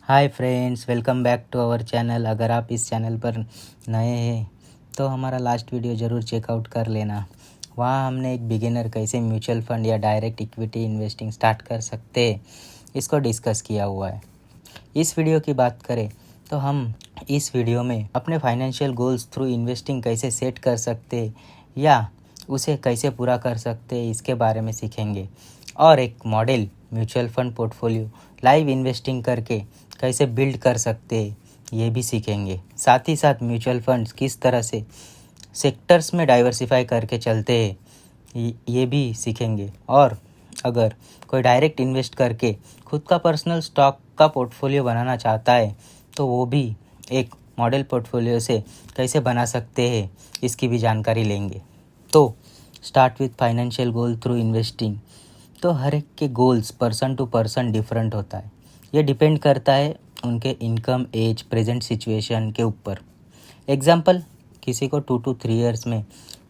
Hi friends, welcome back to our channel. अगर आप इस चैनल पर नए हैं तो हमारा लास्ट वीडियो ज़रूर चेकआउट कर लेना। वहाँ हमने एक बिगिनर कैसे म्यूचुअल फंड या डायरेक्ट इक्विटी इन्वेस्टिंग स्टार्ट कर सकते हैं इसको डिस्कस किया हुआ है। इस वीडियो की बात करें तो हम इस वीडियो में अपने फाइनेंशियल गोल्स थ्रू इन्वेस्टिंग कैसे सेट कर सकते या उसे कैसे पूरा कर सकते इसके बारे में सीखेंगे और एक model mutual fund portfolio live investing करके कैसे बिल्ड कर सकते ये भी सीखेंगे। साथ ही साथ म्यूचुअल फंड्स किस तरह से सेक्टर्स में डाइवर्सिफाई करके चलते हैं ये भी सीखेंगे। और अगर कोई डायरेक्ट इन्वेस्ट करके खुद का पर्सनल स्टॉक का पोर्टफोलियो बनाना चाहता है तो वो भी एक मॉडल पोर्टफोलियो से कैसे बना सकते हैं इसकी भी जानकारी लेंगे। तो start with financial goal through investing. तो हर एक के goals person to person different होता है। ये डिपेंड करता है उनके इनकम, एज, प्रेजेंट सिचुएशन के ऊपर। एग्जाम्पल, किसी को 2 to 3 इयर्स में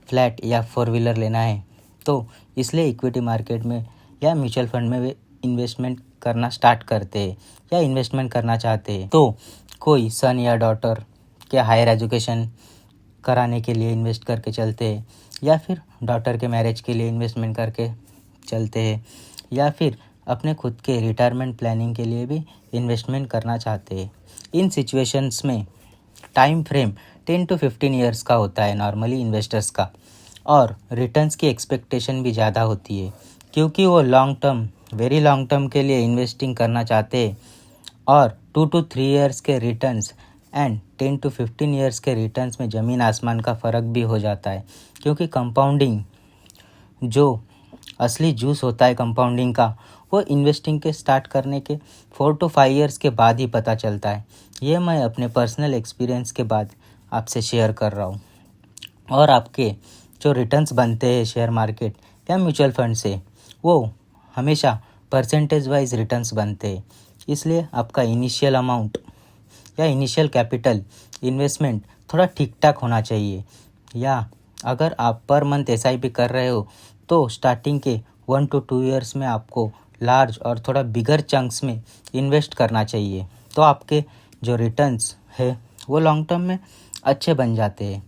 फ्लैट या 4 व्हीलर लेना है तो इसलिए इक्विटी मार्केट में या म्यूचुअल फंड में वे इन्वेस्टमेंट करना स्टार्ट करते हैं या इन्वेस्टमेंट करना चाहते हैं। तो कोई सन या डॉटर के हायर एजुकेशन कराने के लिए इन्वेस्ट करके चलते हैं या फिर डॉटर के मैरिज के लिए इन्वेस्टमेंट करके चलते हैं या फिर अपने खुद के रिटायरमेंट प्लानिंग के लिए भी इन्वेस्टमेंट करना चाहते हैं। इन सिचुएशंस में टाइम फ्रेम 10 to 15 इयर्स का होता है नॉर्मली इन्वेस्टर्स का, और रिटर्न्स की एक्सपेक्टेशन भी ज़्यादा होती है क्योंकि वो long term, very long term के लिए इन्वेस्टिंग करना चाहते हैं। और 2 to 3 इयर्स के रिटर्न्स एंड 10 to 15 इयर्स के रिटर्न्स में ज़मीन आसमान का फ़र्क भी हो जाता है क्योंकि कंपाउंडिंग, जो असली जूस होता है कंपाउंडिंग का, वो इन्वेस्टिंग के स्टार्ट करने के 4 to 5 इयर्स के बाद ही पता चलता है। ये मैं अपने पर्सनल एक्सपीरियंस के बाद आपसे शेयर कर रहा हूँ। और आपके जो रिटर्न्स बनते हैं शेयर मार्केट या म्यूचुअल फंड से, वो हमेशा परसेंटेज वाइज रिटर्न्स बनते हैं। इसलिए आपका इनिशियल अमाउंट या इनिशियल कैपिटल इन्वेस्टमेंट थोड़ा ठीक ठाक होना चाहिए। या अगर आप पर मंथ एसआईपी कर रहे हो तो स्टार्टिंग के 1 to 2 इयर्स में आपको लार्ज और थोड़ा बिगर चंक्स में इन्वेस्ट करना चाहिए। तो आपके जो रिटर्न्स है वो लॉन्ग टर्म में अच्छे बन जाते हैं।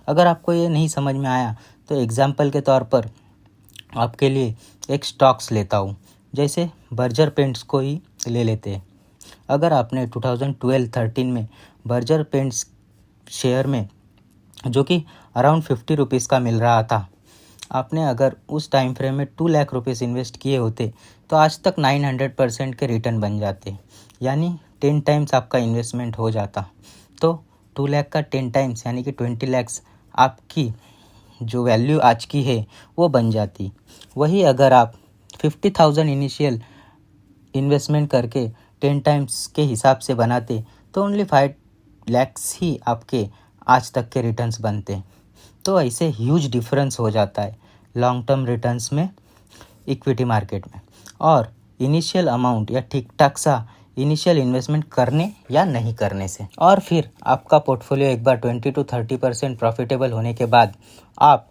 अगर आपको ये नहीं समझ में आया तो एग्जाम्पल के तौर पर आपके लिए एक स्टॉक्स लेता हूँ। जैसे बर्जर पेंट्स को ही ले लेते हैं। अगर आपने 2012-13 में बर्जर पेंट्स शेयर में, जो कि अराउंड 50 रुपीज़ का मिल रहा था, आपने अगर उस टाइम फ्रेम में 2 लाख रुपीज़ इन्वेस्ट किए होते तो आज तक 900% के रिटर्न बन जाते, यानी 10 टाइम्स आपका इन्वेस्टमेंट हो जाता। तो 2 लाख का 10 टाइम्स यानी कि 20 लैक्स आपकी जो वैल्यू आज की है वो बन जाती। वही अगर आप 50,000 इनिशियल इन्वेस्टमेंट करके 10 टाइम्स के हिसाब से बनाते तो ओनली 5 लैक्स ही आपके आज तक के रिटर्न्स बनते। तो ऐसे ह्यूज डिफरेंस हो जाता है लॉन्ग टर्म रिटर्न्स में इक्विटी मार्केट में, और इनिशियल अमाउंट या ठीक ठाक सा इनिशियल इन्वेस्टमेंट करने या नहीं करने से। और फिर आपका पोर्टफोलियो एक बार 20 to 30% प्रॉफिटेबल होने के बाद आप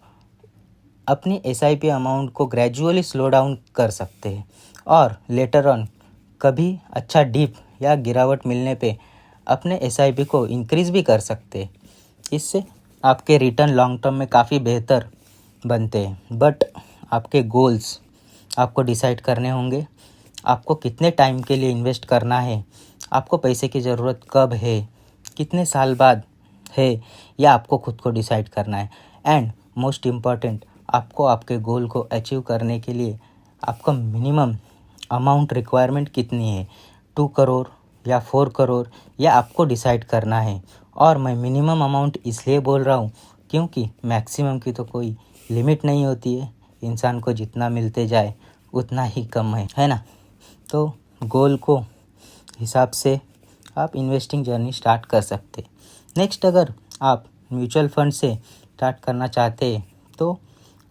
अपनी एसआईपी अमाउंट को ग्रेजुअली स्लो डाउन कर सकते हैं और लेटर ऑन कभी अच्छा डीप या गिरावट मिलने पे अपने एसआईपी को इंक्रीज़ भी कर सकते हैं। इससे आपके रिटर्न लॉन्ग टर्म में काफ़ी बेहतर बनते हैं। बट आपके गोल्स आपको डिसाइड करने होंगे। आपको कितने टाइम के लिए इन्वेस्ट करना है, आपको पैसे की ज़रूरत कब है, कितने साल बाद है, या आपको खुद को डिसाइड करना है। एंड मोस्ट इम्पॉर्टेंट, आपको आपके गोल को अचीव करने के लिए आपका मिनिमम अमाउंट रिक्वायरमेंट कितनी है, 2 करोड़ या 4 करोड़, या आपको डिसाइड करना है। और मैं मिनिमम अमाउंट इसलिए बोल रहा हूँ क्योंकि मैक्सिमम की तो कोई लिमिट नहीं होती है। इंसान को जितना मिलते जाए उतना ही कम है ना। तो गोल को हिसाब से आप इन्वेस्टिंग जर्नी स्टार्ट कर सकते। नेक्स्ट, अगर आप म्यूचुअल फंड से स्टार्ट करना चाहते हैं तो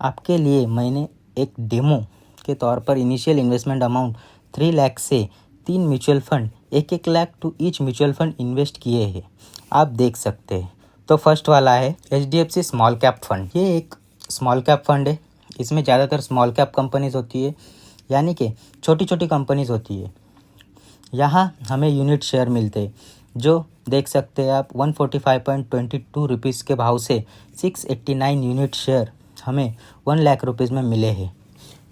आपके लिए मैंने एक डेमो के तौर पर इनिशियल इन्वेस्टमेंट अमाउंट 3 लाख से 3 mutual fund 1-1 lakh to each mutual fund invest किए हैं, आप देख सकते हैं। तो फर्स्ट वाला है HDFC स्मॉल कैप फंड। ये एक स्मॉल कैप फंड है। इसमें ज़्यादातर स्मॉल कैप कंपनीज होती है, यानी कि छोटी छोटी कंपनीज होती है। यहाँ हमें यूनिट शेयर मिलते जो देख सकते हैं आप 145.22 रुपीज़ के भाव से 689 यूनिट शेयर हमें 1 लाख रुपीज़ में मिले हैं।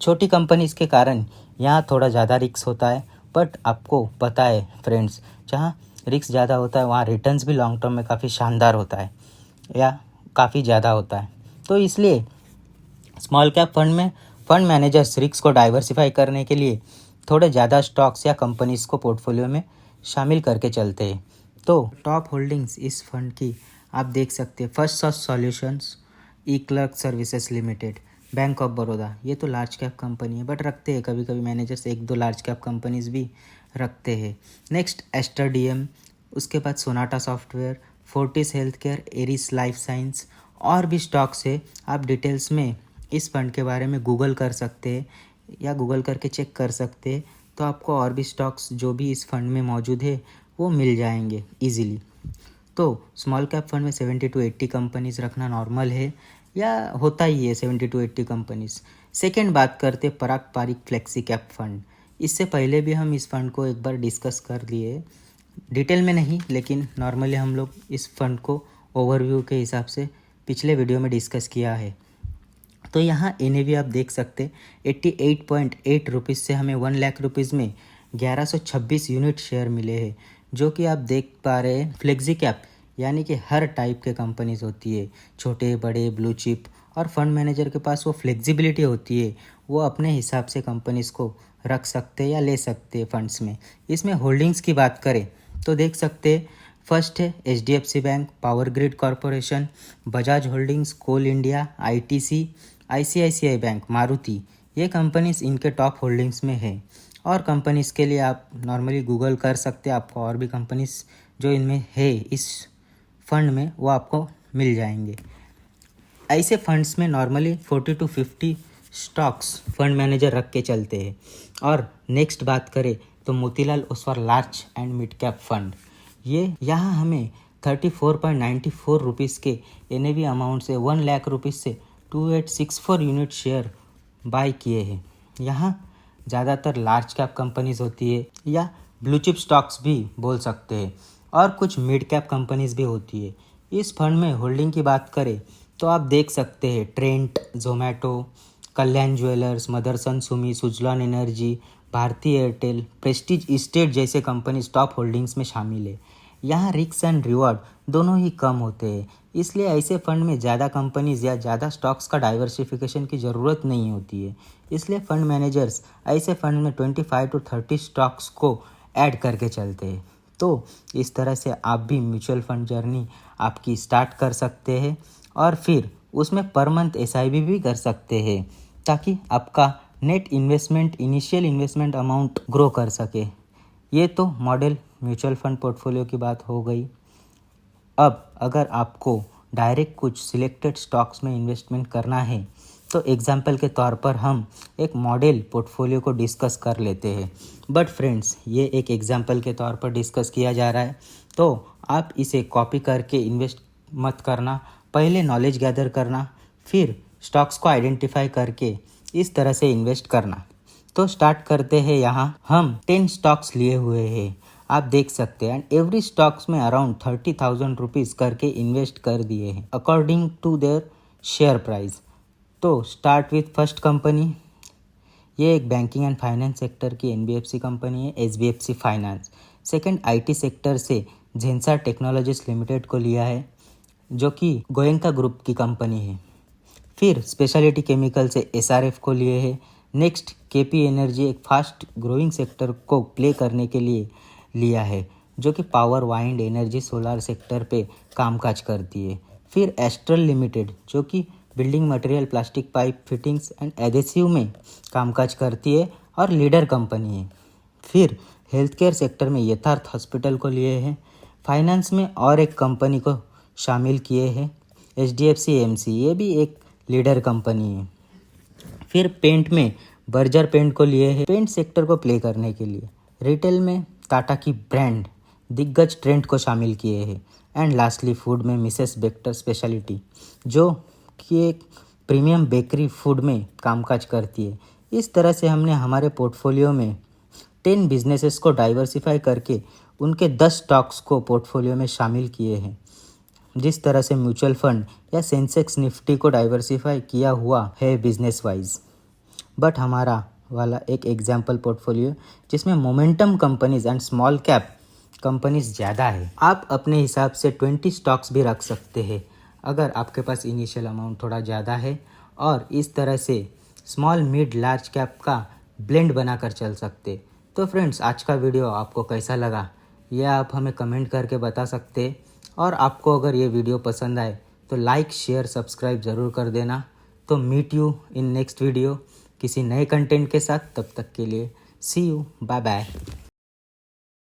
छोटी कंपनीज़ के कारण यहाँ थोड़ा ज़्यादा रिस्क होता है, बट आपको पता है फ्रेंड्स, जहाँ रिस्क ज़्यादा होता है वहाँ रिटर्न्स भी लॉन्ग टर्म में काफ़ी शानदार होता है या काफ़ी ज़्यादा होता है। तो इसलिए स्मॉल कैप फंड में फंड मैनेजर्स रिस्क को डाइवर्सिफाई करने के लिए थोड़े ज़्यादा स्टॉक्स या कंपनीज़ को पोर्टफोलियो में शामिल करके चलते हैं। तो टॉप होल्डिंग्स इस फंड की आप देख सकते हैं। First swords solutions, E clerk services limited, bank of Baroda, ये तो लार्ज कैप कंपनी है, बट रखते हैं कभी कभी मैनेजर्स 1-2 लार्ज कैप कंपनीज़ भी रखते हैं। नेक्स्ट एस्टर डीएम, उसके बाद सोनाटा सॉफ्टवेयर, फोर्टिस हेल्थ केयर, एरिस लाइफ साइंस और भी स्टॉक्स है। आप डिटेल्स में इस फंड के बारे में गूगल कर सकते हैं या गूगल करके चेक कर सकते हैं, तो आपको और भी स्टॉक्स जो भी इस फंड में मौजूद है वो मिल जाएंगे इजीली। तो स्मॉल कैप फंड में 70 to 80 कंपनीज़ रखना नॉर्मल है या होता ही है 70 to 80 कंपनीज़। सेकेंड बात करते पराग पारिक फ्लेक्सी कैप फंड। इससे पहले भी हम इस फंड को एक बार डिस्कस कर लिए, डिटेल में नहीं, लेकिन नॉर्मली हम लोग इस फंड को ओवरव्यू के हिसाब से पिछले वीडियो में डिस्कस किया है। तो यहाँ NAV आप देख सकते 88.8 रुपीज़ से हमें 1 लाख रुपीज़ में 1126 यूनिट शेयर मिले हैं, जो कि आप देख पा रहे हैं। फ्लेक्सी कैप यानी कि हर टाइप के कंपनीज होती है, छोटे बड़े ब्लू चिप, और फंड मैनेजर के पास वो फ्लेक्सिबिलिटी होती है, वो अपने हिसाब से कंपनीज को रख सकते हैं या ले सकते हैं फंड्स में। इसमें होल्डिंग्स की बात करें तो देख सकते हैं, फर्स्ट है HDFC bank, power grid corporation, Bajaj holdings, coal India, ITC, ICICI bank, Maruti, ये कंपनीज इनके टॉप होल्डिंग्स में है। और कंपनीज़ के लिए आप नॉर्मली गूगल कर सकते हैं, आपको और भी कंपनीज़ जो इनमें है इस फंड में वो आपको मिल जाएंगे। ऐसे फंड्स में normally 40 to 50 stocks fund manager रख के चलते हैं। और नेक्स्ट बात करें तो Motilal Oswal large and mid cap fund, ये यहाँ हमें 34.94 रुपीज़ के NAV अमाउंट से 1 लाख रुपीज़ से 2864 यूनिट शेयर बाय किए हैं। यहाँ ज़्यादातर लार्ज कैप कंपनीज होती है या ब्लू चिप स्टॉक्स भी बोल सकते हैं, और कुछ मिड कैप कंपनीज भी होती है। इस फंड में होल्डिंग की बात करें तो आप देख सकते हैं Trent, Zomato, Kalyan jewellers, Motherson Sumi, Suzlon energy, Bharti Airtel, prestige estate जैसे कंपनीज टॉप होल्डिंग्स में शामिल है। यहाँ रिस्क एंड रिवॉर्ड दोनों ही कम होते हैं, इसलिए ऐसे फंड में ज़्यादा कंपनीज या ज़्यादा स्टॉक्स का डाइवर्सिफिकेशन की ज़रूरत नहीं होती है। इसलिए फंड मैनेजर्स ऐसे फंड में 25 to 30 स्टॉक्स को ऐड करके चलते हैं। तो इस तरह से आप भी म्यूचुअल फंड जर्नी आपकी स्टार्ट कर सकते हैं, और फिर उसमें पर मंथ SIP भी कर सकते हैं, ताकि आपका net investment, initial investment amount grow कर सके। ये तो मॉडल म्यूचुअल फंड पोर्टफोलियो की बात हो गई। अब अगर आपको डायरेक्ट कुछ सिलेक्टेड स्टॉक्स में इन्वेस्टमेंट करना है तो एग्जाम्पल के तौर पर हम एक मॉडल पोर्टफोलियो को डिस्कस कर लेते हैं। बट फ्रेंड्स, ये एक एग्जाम्पल के तौर पर डिस्कस किया जा रहा है, तो आप इसे कॉपी करके इन्वेस्ट मत करना। पहले नॉलेज गैदर करना, फिर स्टॉक्स को आइडेंटिफाई करके इस तरह से इन्वेस्ट करना। तो स्टार्ट करते हैं। यहाँ हम 10 स्टॉक्स लिए हुए हैं, आप देख सकते हैं, एंड एवरी स्टॉक्स में अराउंड 30,000 रुपीज़ करके इन्वेस्ट कर दिए हैं according to their share price. तो स्टार्ट विथ फर्स्ट कंपनी, ये एक बैंकिंग एंड फाइनेंस सेक्टर की NBFC कंपनी है, SBFC finance. Second IT sector से झेंसा टेक्नोलॉजीज लिमिटेड को लिया है, जो कि गोयंका ग्रुप की कंपनी है। फिर स्पेशलिटी केमिकल से SRF को लिए है। नेक्स्ट KP एनर्जी, एक फास्ट ग्रोइंग सेक्टर को प्ले करने के लिए लिया है, जो कि power, wind energy, solar sector पे कामकाज करती है। फिर एस्ट्रल लिमिटेड, जो कि building material, plastic pipe fittings and adhesive में कामकाज करती है और लीडर कंपनी है। फिर हेल्थ केयर सेक्टर में यथार्थ हॉस्पिटल को लिए हैं। फाइनेंस में और एक कंपनी को शामिल किए हैं, HDFC AMC, ये भी एक लीडर कंपनी है। फिर पेंट में बर्जर पेंट को लिए हैं, पेंट सेक्टर को प्ले करने के लिए। रिटेल में टाटा की ब्रांड दिग्गज ट्रेंड को शामिल किए हैं। एंड लास्टली फूड में मिसेस बेक्टर स्पेशलिटी, जो कि एक प्रीमियम बेकरी फूड में कामकाज करती है। इस तरह से हमने हमारे पोर्टफोलियो में 10 बिजनेसेस को डाइवर्सिफाई करके उनके 10 स्टॉक्स को पोर्टफोलियो में शामिल किए हैं। जिस तरह से म्यूचुअल फंड या सेंसेक्स निफ्टी को डाइवर्सिफाई किया हुआ है बिजनेस वाइज, बट हमारा वाला एक एग्जाम्पल पोर्टफोलियो जिसमें momentum companies and small cap companies ज़्यादा है। आप अपने हिसाब से 20 स्टॉक्स भी रख सकते हैं अगर आपके पास इनिशियल अमाउंट थोड़ा ज़्यादा है, और इस तरह से स्मॉल मिड लार्ज कैप का ब्लेंड बनाकर चल सकते। तो फ्रेंड्स, आज का वीडियो आपको कैसा लगा यह आप हमें कमेंट करके बता सकते, और आपको अगर ये वीडियो पसंद आए तो लाइक शेयर सब्सक्राइब ज़रूर कर देना। तो meet you in next video किसी नए कंटेंट के साथ। तब तक के लिए सी यू, बाय बाय।